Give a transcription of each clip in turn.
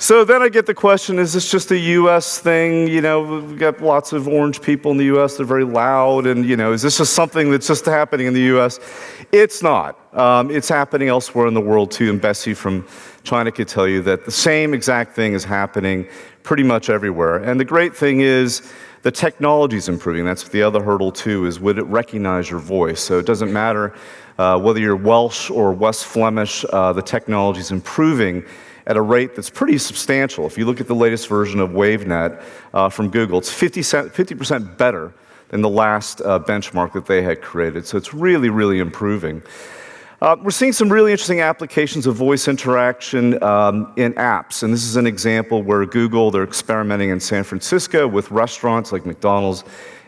So then I get the question, is this just a U.S. thing? You know, we've got lots of orange people in the U.S., they're very loud, and, you know, is this just something that's just happening in the U.S.? It's not. It's happening elsewhere in the world, too, and Bessie from China could tell you that the same exact thing is happening pretty much everywhere. And the great thing is, the technology is improving. That's the other hurdle, too, is would it recognize your voice? So it doesn't matter whether you're Welsh or West Flemish, the technology is improving at a rate that's pretty substantial. If you look at the latest version of WaveNet from Google, it's 50% better than the last benchmark that they had created. So it's really, really improving. We're seeing some really interesting applications of voice interaction in apps, and this is an example where Google, they're experimenting in San Francisco with restaurants like McDonald's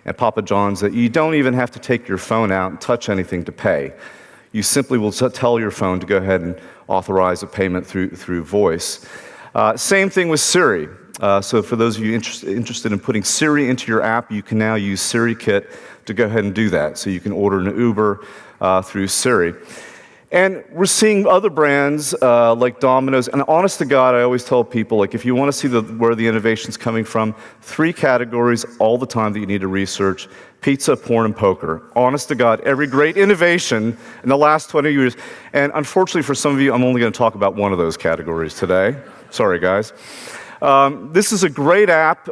and Papa John's that you don't even have to take your phone out and touch anything to pay. You simply will tell your phone to go ahead and authorize a payment through voice. Same thing with Siri. So for those of you interested in putting Siri into your app, you can now use SiriKit to go ahead and do that. So you can order an Uber through Siri. And we're seeing other brands like Domino's, and honest to God, I always tell people, like, if you want to see where the innovation's coming from, 3 categories all the time that you need to research: pizza, porn, and poker. Honest to God, every great innovation in the last 20 years, and unfortunately for some of you, I'm only going to talk about one of those categories today. Sorry, guys. This is a great app.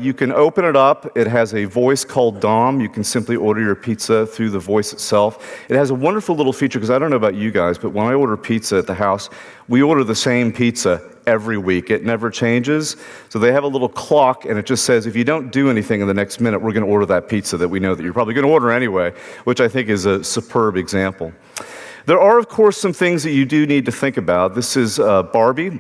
You can open it up. It has a voice called Dom. You can simply order your pizza through the voice itself. It has a wonderful little feature, because I don't know about you guys, but when I order pizza at the house, we order the same pizza every week. It never changes. So they have a little clock, and it just says, if you don't do anything in the next minute, we're going to order that pizza that we know that you're probably going to order anyway, which I think is a superb example. There are, of course, some things that you do need to think about. This is Barbie.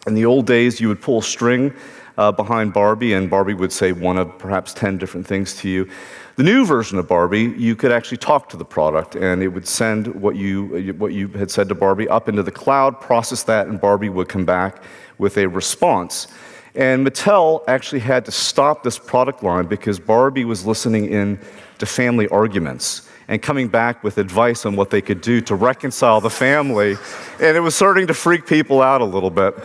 In the old days, you would pull a string behind Barbie, and Barbie would say one of perhaps 10 different things to you. The new version of Barbie, you could actually talk to the product, and it would send what you had said to Barbie up into the cloud, process that, and Barbie would come back with a response. And Mattel actually had to stop this product line because Barbie was listening in to family arguments and coming back with advice on what they could do to reconcile the family, and it was starting to freak people out a little bit.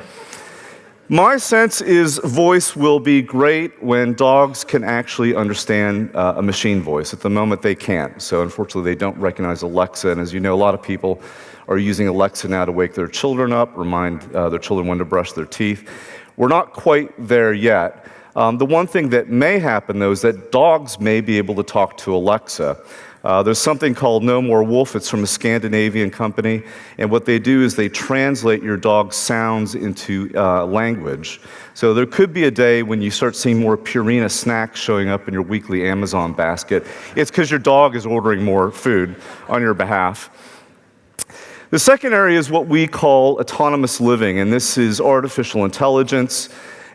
My sense is voice will be great when dogs can actually understand a machine voice. At the moment, they can't. So unfortunately, they don't recognize Alexa. And as you know, a lot of people are using Alexa now to wake their children up, remind their children when to brush their teeth. We're not quite there yet. The one thing that may happen, though, is that dogs may be able to talk to Alexa. There's something called No More Wolf. It's from a Scandinavian company. And what they do is they translate your dog's sounds into language. So there could be a day when you start seeing more Purina snacks showing up in your weekly Amazon basket. It's because your dog is ordering more food on your behalf. The second area is what we call autonomous living, and this is artificial intelligence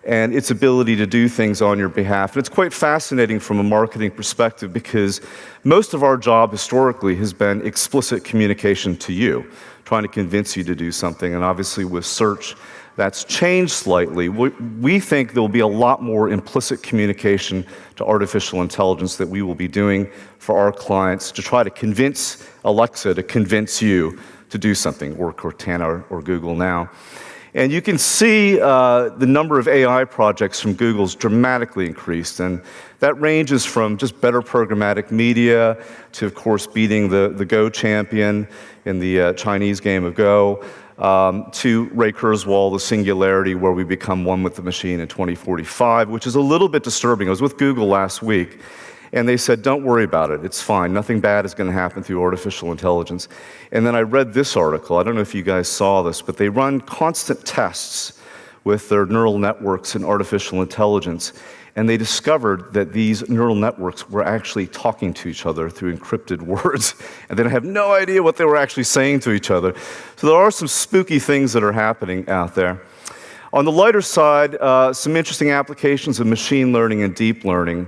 and its ability to do things on your behalf. And it's quite fascinating from a marketing perspective, because most of our job historically has been explicit communication to you, trying to convince you to do something. And obviously with search, that's changed slightly. We think there will be a lot more implicit communication to artificial intelligence that we will be doing for our clients to try to convince Alexa to convince you to do something, or Cortana or Google now. And you can see the number of AI projects from Google's dramatically increased. And that ranges from just better programmatic media to, of course, beating the Go champion in the Chinese game of Go, to Ray Kurzweil, the singularity, where we become one with the machine in 2045, which is a little bit disturbing. I was with Google last week, and they said, don't worry about it, it's fine. Nothing bad is going to happen through artificial intelligence. And then I read this article. I don't know if you guys saw this, but they run constant tests with their neural networks and artificial intelligence, and they discovered that these neural networks were actually talking to each other through encrypted words, and they have no idea what they were actually saying to each other. So there are some spooky things that are happening out there. On the lighter side, some interesting applications of machine learning and deep learning.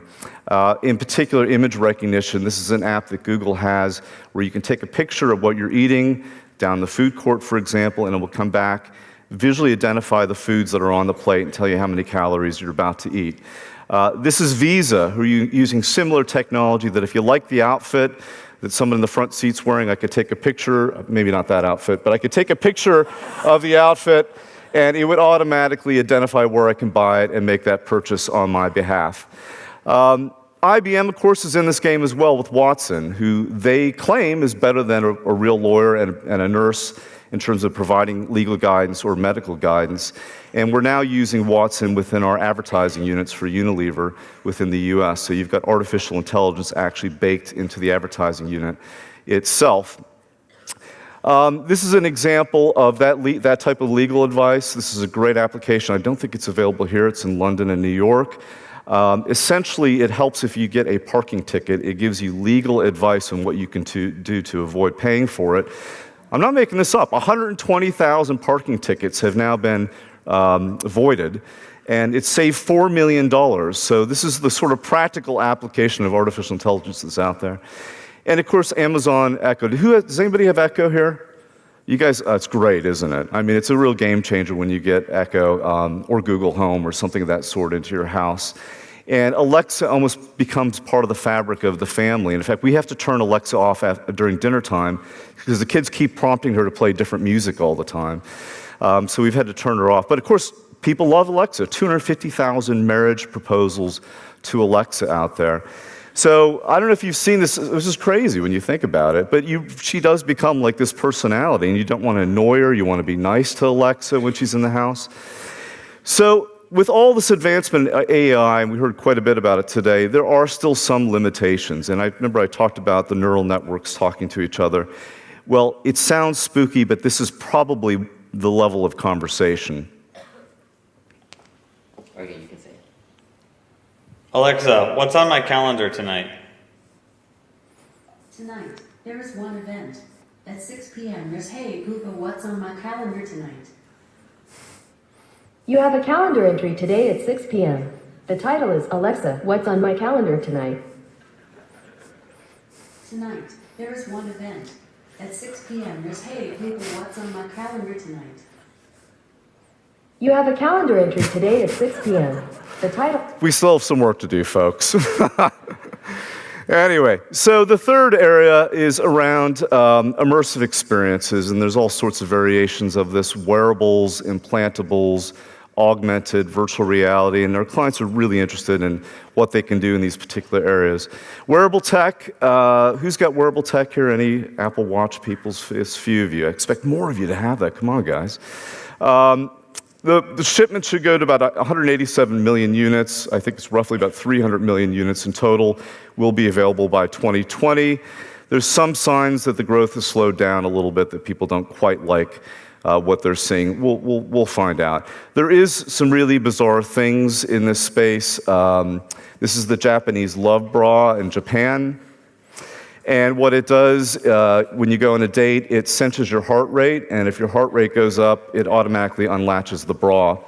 In particular, image recognition. This is an app that Google has where you can take a picture of what you're eating down the food court, for example, and it will come back, visually identify the foods that are on the plate and tell you how many calories you're about to eat. This is Visa, who are using similar technology that if you like the outfit that someone in the front seat's wearing, I could take a picture, maybe not that outfit, but I could take a picture of the outfit, and it would automatically identify where I can buy it and make that purchase on my behalf. IBM, of course, is in this game as well with Watson, who they claim is better than a real lawyer and a nurse in terms of providing legal guidance or medical guidance. And we're now using Watson within our advertising units for Unilever within the US. So you've got artificial intelligence actually baked into the advertising unit itself. This is an example of that type of legal advice. This is a great application. I don't think it's available here. It's in London and New York. Essentially, it helps if you get a parking ticket. It gives you legal advice on what you can do to avoid paying for it. I'm not making this up. 120,000 parking tickets have now been voided, and it saved $4 million. So this is the sort of practical application of artificial intelligence that's out there. And of course, Amazon Echo. Does anybody have Echo here? You guys, it's great, isn't it? I mean, it's a real game changer when you get Echo or Google Home or something of that sort into your house. And Alexa almost becomes part of the fabric of the family. And in fact, we have to turn Alexa off during dinner time because the kids keep prompting her to play different music all the time. So we've had to turn her off. But of course, people love Alexa. 250,000 marriage proposals to Alexa out there. So I don't know if you've seen this. This is crazy when you think about it. But she does become like this personality, and you don't want to annoy her. You want to be nice to Alexa when she's in the house. So with all this advancement in AI, and we heard quite a bit about it today, there are still some limitations. And I remember I talked about the neural networks talking to each other. Well, it sounds spooky, but this is probably the level of conversation. Okay, you can say it. Alexa, what's on my calendar tonight? Tonight, there is one event. At 6 p.m. there's Hey Google, what's on my calendar tonight? You have a calendar entry today at 6 p.m. The title is Alexa, what's on my calendar tonight? Tonight, there is one event. At 6 p.m. there's Hey Google, what's on my calendar tonight? You have a calendar entry today at 6 p.m. The title... We still have some work to do, folks. Anyway, so the third area is around immersive experiences, and there's all sorts of variations of this: wearables, implantables, augmented, virtual reality, and our clients are really interested in what they can do in these particular areas. Wearable tech, who's got wearable tech here? Any Apple Watch people? It's a few of you. I expect more of you to have that. Come on, guys. The shipment should go to about 187 million units. I think it's roughly about 300 million units in total will be available by 2020. There's some signs that the growth has slowed down a little bit, that people don't quite like what they're seeing. We'll find out. There is some really bizarre things in this space. This is the Japanese love bra in Japan. And what it does, when you go on a date, it senses your heart rate, and if your heart rate goes up, it automatically unlatches the bra.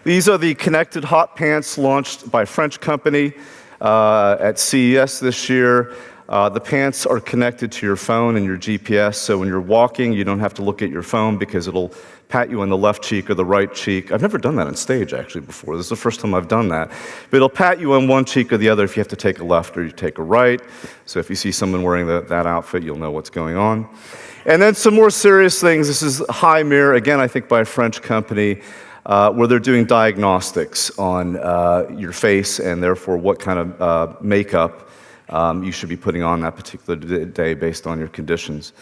These are the connected hot pants launched by a French company at CES this year. The pants are connected to your phone and your GPS, so when you're walking, you don't have to look at your phone because it'll pat you on the left cheek or the right cheek. I've never done that on stage, actually, before. This is the first time I've done that. But it'll pat you on one cheek or the other if you have to take a left or you take a right. So if you see someone wearing that outfit, you'll know what's going on. And then some more serious things. This is High Mirror, again, I think by a French company, where they're doing diagnostics on your face and therefore what kind of makeup you should be putting on that particular day based on your conditions.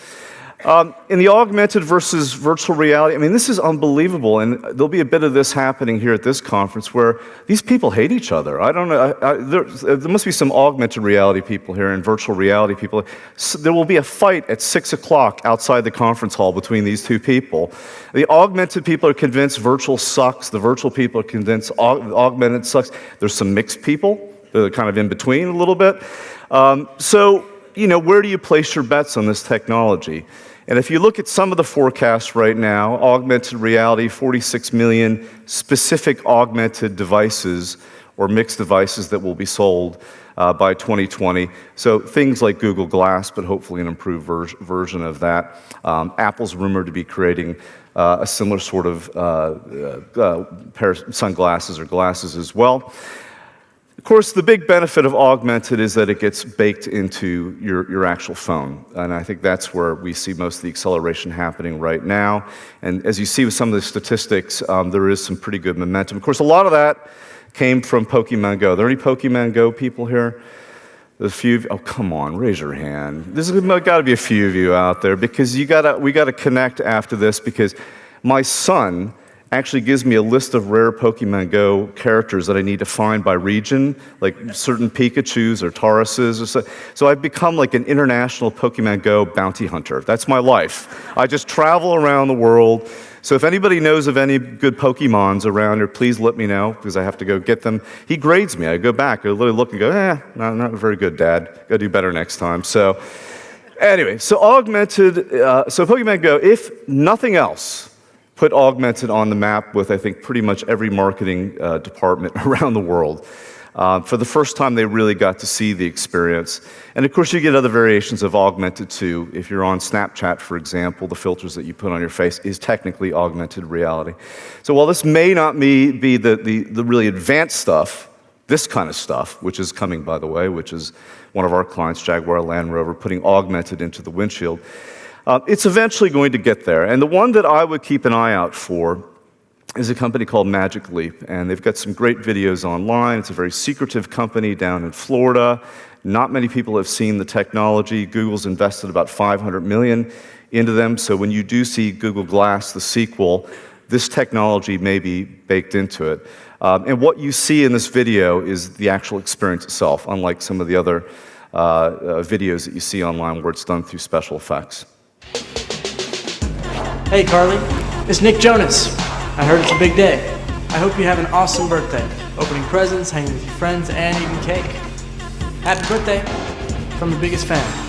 In the augmented versus virtual reality, I mean, this is unbelievable, and there'll be a bit of this happening here at this conference where these people hate each other. I don't know, there must be some augmented reality people here and virtual reality people. So there will be a fight at 6 o'clock outside the conference hall between these two people. The augmented people are convinced virtual sucks. The virtual people are convinced augmented sucks. There's some mixed people. They're kind of in between a little bit. So, you know, where do you place your bets on this technology? And if you look at some of the forecasts right now, augmented reality, 46 million specific augmented devices or mixed devices that will be sold by 2020. So things like Google Glass, but hopefully an improved version of that. Apple's rumored to be creating a similar sort of pair of sunglasses or glasses as well. Of course, the big benefit of augmented is that it gets baked into your actual phone. And I think that's where we see most of the acceleration happening right now. And as you see with some of the statistics, there is some pretty good momentum. Of course, a lot of that came from Pokemon Go. Are there any Pokemon Go people here? There's a few of you. Oh, come on, raise your hand. There's got to be a few of you out there because we got to connect after this because my son actually gives me a list of rare Pokemon Go characters that I need to find by region, like certain Pikachus or Tauruses or so. So I've become like an international Pokemon Go bounty hunter. That's my life. I just travel around the world. So if anybody knows of any good Pokemons around here, please let me know because I have to go get them. He grades me. I go back, I literally look and go, not very good, Dad. Gotta do better next time. So Anyway, so Pokemon Go, if nothing else, put augmented on the map with, I think, pretty much every marketing department around the world. For the first time, they really got to see the experience. And of course, you get other variations of augmented too. If you're on Snapchat, for example, the filters that you put on your face is technically augmented reality. So while this may not be the really advanced stuff, this kind of stuff, which is coming, by the way, which is one of our clients, Jaguar Land Rover, putting augmented into the windshield, it's eventually going to get there. And the one that I would keep an eye out for is a company called Magic Leap, and they've got some great videos online. It's a very secretive company down in Florida. Not many people have seen the technology. Google's invested about $500 million into them, so when you do see Google Glass, the sequel, this technology may be baked into it. And what you see in this video is the actual experience itself, unlike some of the other videos that you see online where it's done through special effects. Hey Carly, it's Nick Jonas. I heard it's a big day. I hope you have an awesome birthday. Opening presents, hanging with your friends, and eating cake. Happy birthday from the biggest fan.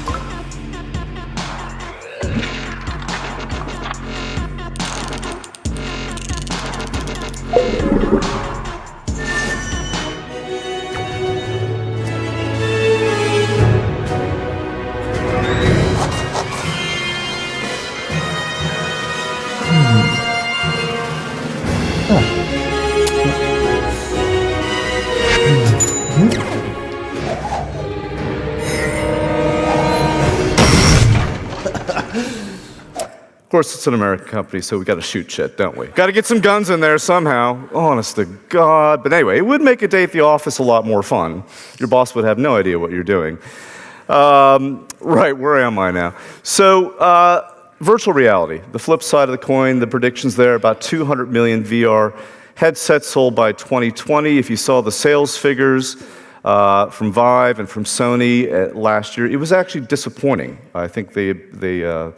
Of course, it's an American company, so we got to shoot shit, don't we? Got to get some guns in there somehow. Honest to God. But anyway, it would make a day at the office a lot more fun. Your boss would have no idea what you're doing. Right, where am I now? So, virtual reality, the flip side of the coin, the predictions there, about 200 million VR headsets sold by 2020. If you saw the sales figures from Vive and from Sony last year, it was actually disappointing. I think the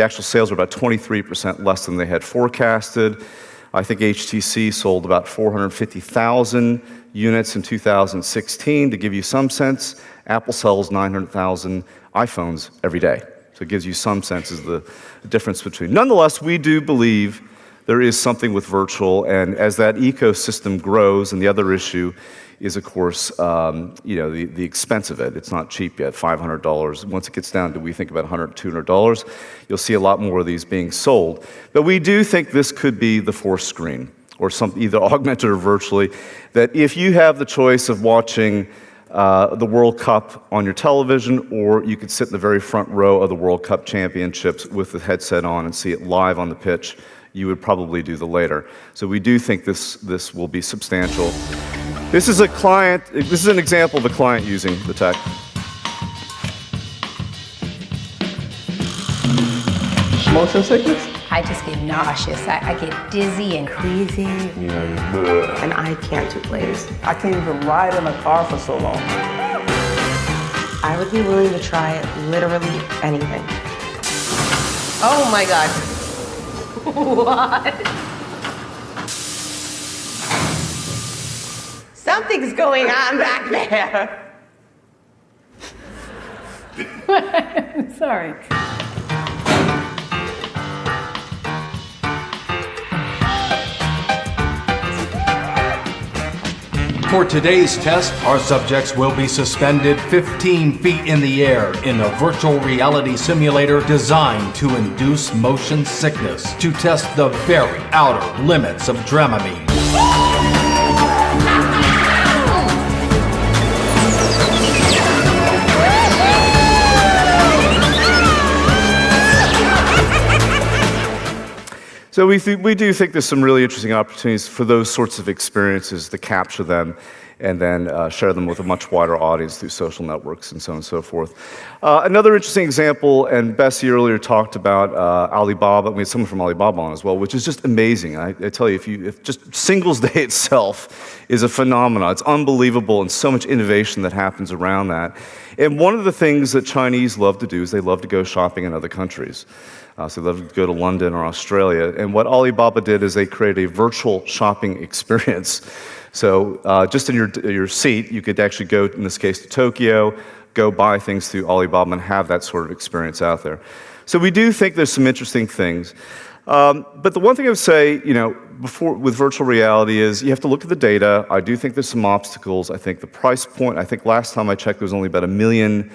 actual sales were about 23% less than they had forecasted. I think HTC sold about 450,000 units in 2016. To give you some sense, Apple sells 900,000 iPhones every day. So it gives you some sense of the difference between. Nonetheless, we do believe there is something with virtual, and as that ecosystem grows, and the other issue is, of course, the expense of it. It's not cheap yet, $500. Once it gets down to, we think, about $100, $200, you'll see a lot more of these being sold. But we do think this could be the fourth screen, or something either augmented or virtually, that if you have the choice of watching the World Cup on your television, or you could sit in the very front row of the World Cup championships with the headset on and see it live on the pitch, you would probably do the later. So we do think this will be substantial. This is an example of a client using the tech. Motion sickness? I just get nauseous. I get dizzy and queasy. And I can't do plays. I can't even ride in a car for so long. I would be willing to try literally anything. Oh my God. What? Something's going on back there. I'm sorry. For today's test, our subjects will be suspended 15 feet in the air in a virtual reality simulator designed to induce motion sickness to test the very outer limits of Dramamine. So we do think there's some really interesting opportunities for those sorts of experiences to capture them and then share them with a much wider audience through social networks and so on and so forth. Another interesting example, and Bessie earlier talked about Alibaba. We had someone from Alibaba on as well, which is just amazing. I tell you, if just Singles Day itself is a phenomenon. It's unbelievable, and so much innovation that happens around that. And one of the things that Chinese love to do is they love to go shopping in other countries. So they love to go to London or Australia. And what Alibaba did is they created a virtual shopping experience. So just in your seat, you could actually go, in this case, to Tokyo, go buy things through Alibaba and have that sort of experience out there. So we do think there's some interesting things. But the one thing I would say, before with virtual reality is you have to look at the data. I do think there's some obstacles. I think the price point, I think last time I checked, there was only about 1 million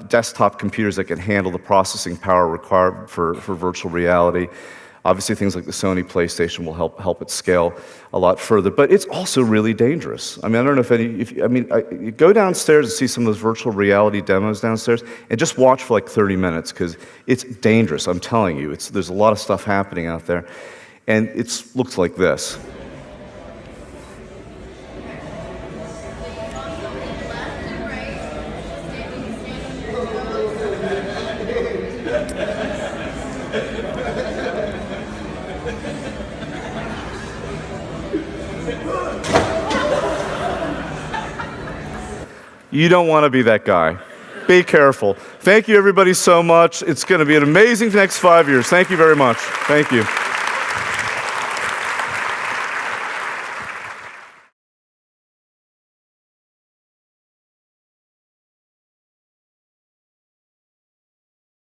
desktop computers that can handle the processing power required for virtual reality. Obviously, things like the Sony PlayStation will help it scale a lot further, but it's also really dangerous. I mean, I don't know you go downstairs and see some of those virtual reality demos downstairs, and just watch for like 30 minutes, because it's dangerous, I'm telling you. There's a lot of stuff happening out there, and it looks like this. You don't want to be that guy. Be careful. Thank you, everybody, so much. It's going to be an amazing next 5 years. Thank you very much. Thank you.